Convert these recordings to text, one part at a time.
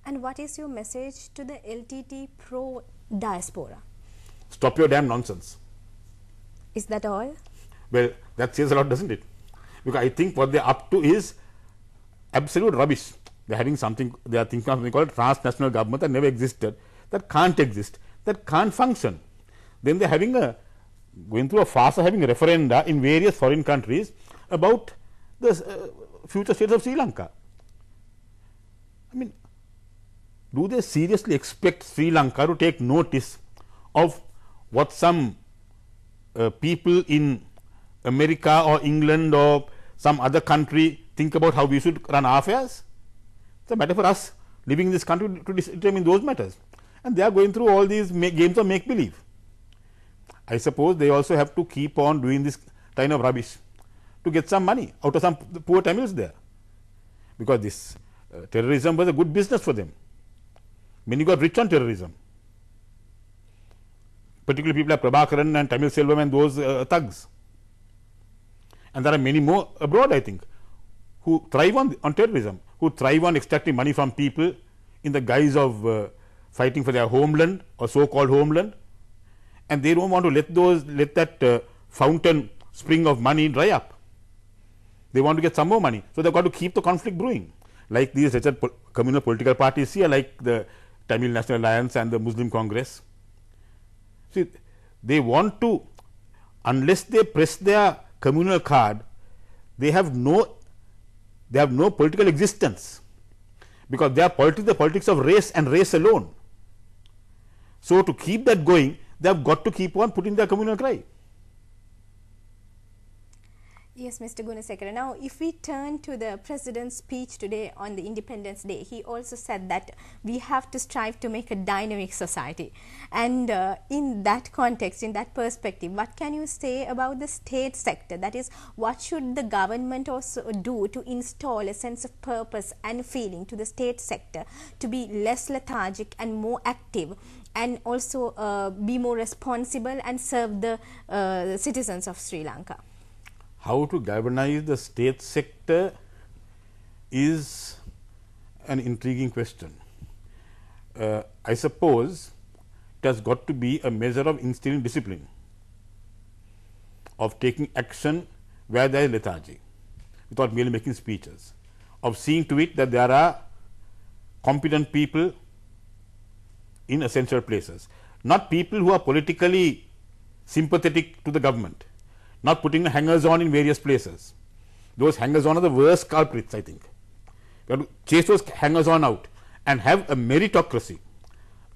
And what is your message to the LTT pro diaspora? Stop your damn nonsense. Is that all? Well, that says a lot, doesn't it? Because I think what they are up to is absolute rubbish. They are having something, they are thinking of something called transnational government that never existed, that can't exist, that can't function. Then they are having going through a farce of having a referenda in various foreign countries about the future states of Sri Lanka. I mean, do they seriously expect Sri Lanka to take notice of what some people in America or England or some other country think about how we should run our affairs? It's a matter for us living in this country to determine those matters. And they are going through all these games of make-believe. I suppose they also have to keep on doing this kind of rubbish to get some money out of some poor Tamils there. Because this terrorism was a good business for them. Many got rich on terrorism. Particularly people like Prabhakaran and Tamil Selvam and those thugs. And there are many more abroad, I think, who thrive on terrorism, who thrive on extracting money from people in the guise of fighting for their homeland or so-called homeland, and they don't want to let that fountain spring of money dry up. They want to get some more money, so they've got to keep the conflict brewing. Like these communal political parties here, like the Tamil National Alliance and the Muslim Congress. See, they want to, unless they press their communal card, they have no political existence, because they are the politics of race and race alone. So to keep that going, they have got to keep on putting their communal cry. Yes, Mr. Gunasekera. Now, if we turn to the President's speech today on the Independence Day, he also said that we have to strive to make a dynamic society. And in that context, in that perspective, what can you say about the state sector? That is, what should the government also do to install a sense of purpose and feeling to the state sector to be less lethargic and more active, and also be more responsible and serve the citizens of Sri Lanka? How to galvanize the state sector is an intriguing question. I suppose it has got to be a measure of instilling discipline, of taking action where there is lethargy, without merely making speeches, of seeing to it that there are competent people in essential places, not people who are politically sympathetic to the government, not putting hangers on in various places. Those hangers on are the worst culprits, I think. You have to chase those hangers on out and have a meritocracy,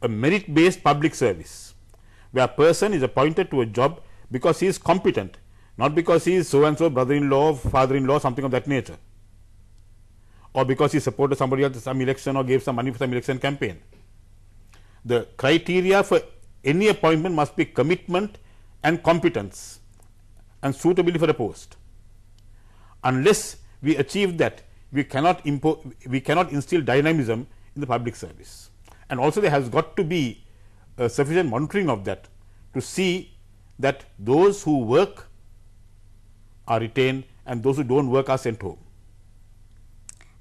a merit based public service, where a person is appointed to a job because he is competent, not because he is so and so brother-in-law, father-in-law, something of that nature, or because he supported somebody else in some election or gave some money for some election campaign. The criteria for any appointment must be commitment and competence and suitability for a post. Unless we achieve that, we cannot instill dynamism in the public service. And also there has got to be sufficient monitoring of that to see that those who work are retained and those who don't work are sent home.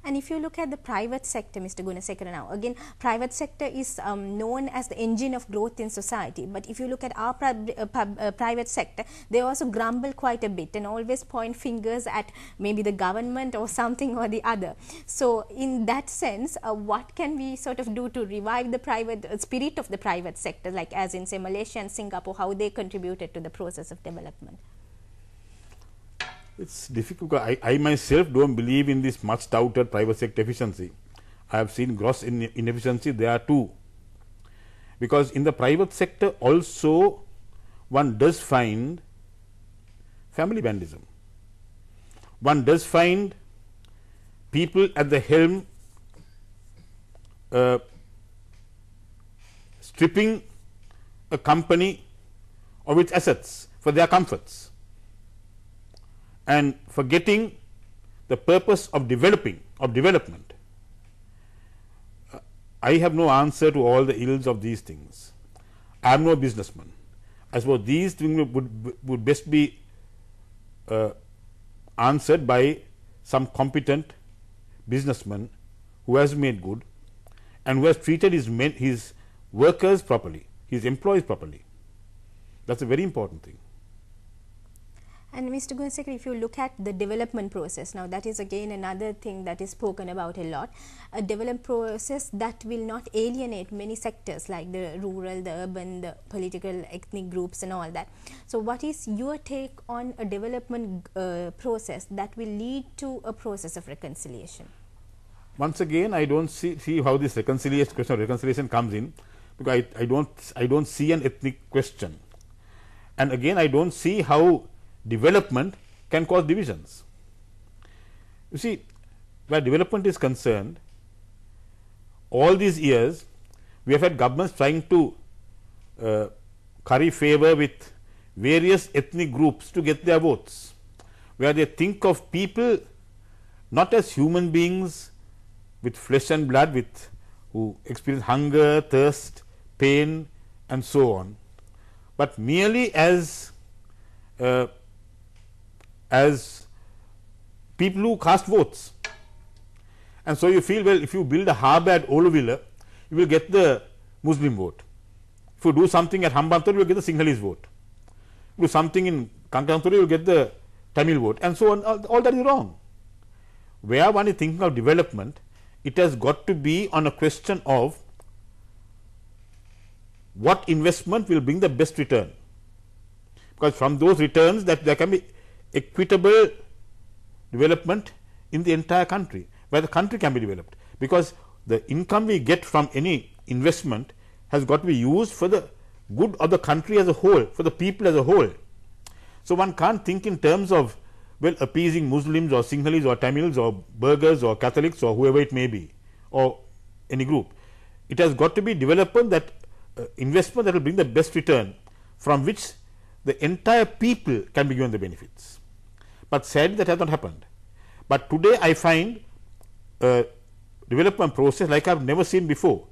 And if you look at the private sector, Mr. Gunasekera, now again, private sector is known as the engine of growth in society. But if you look at our private sector, they also grumble quite a bit and always point fingers at maybe the government or something or the other. So in that sense, what can we sort of do to revive the private spirit of the private sector, like as in say Malaysia and Singapore, how they contributed to the process of development? It's difficult because I myself don't believe in this much touted private sector efficiency. I have seen gross inefficiency there too. Because in the private sector also one does find family vandalism. One does find people at the helm stripping a company of its assets for their comforts, and forgetting the purpose of development. I have no answer to all the ills of these things. I am no businessman. I suppose these things would best be answered by some competent businessman who has made good and who has treated his workers properly, his employees properly. That's a very important thing. And Mr. Gunasekera, if you look at the development process, now that is again another thing that is spoken about a lot, a development process that will not alienate many sectors like the rural, the urban, the political, ethnic groups and all that. So what is your take on a development process that will lead to a process of reconciliation? Once again, I don't see how this question of reconciliation comes in, because I don't see an ethnic question, and again I don't see how development can cause divisions. You see, where development is concerned, all these years we have had governments trying to curry favor with various ethnic groups to get their votes, where they think of people not as human beings with flesh and blood, who experience hunger, thirst, pain and so on, but merely as people who cast votes. And so you feel, well, if you build a harbour at Oluvilla, you will get the Muslim vote. If you do something at Hambantota, you will get the Sinhalese vote. If you do something in Kankanthura, you will get the Tamil vote, and so on. All that is wrong. Where one is thinking of development, it has got to be on a question of what investment will bring the best return, because from those returns that there can be equitable development in the entire country, where the country can be developed, because the income we get from any investment has got to be used for the good of the country as a whole, for the people as a whole. So one can't think in terms of, well, appeasing Muslims or Sinhalese or Tamils or Burghers or Catholics or whoever it may be, or any group. It has got to be development that investment that will bring the best return, from which the entire people can be given the benefits. But sadly that has not happened. But today I find a development process like I have never seen before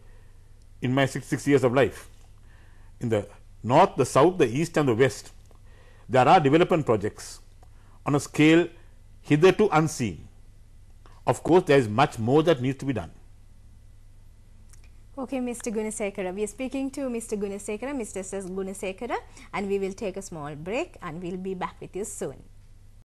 in my 6 years of life. In the north, the south, the east and the west, there are development projects on a scale hitherto unseen. Of course, there is much more that needs to be done. Okay, Mr. Gunasekera, we are speaking to Mr. Gunasekera, Mr. S. Gunasekera, and we will take a small break and we will be back with you soon.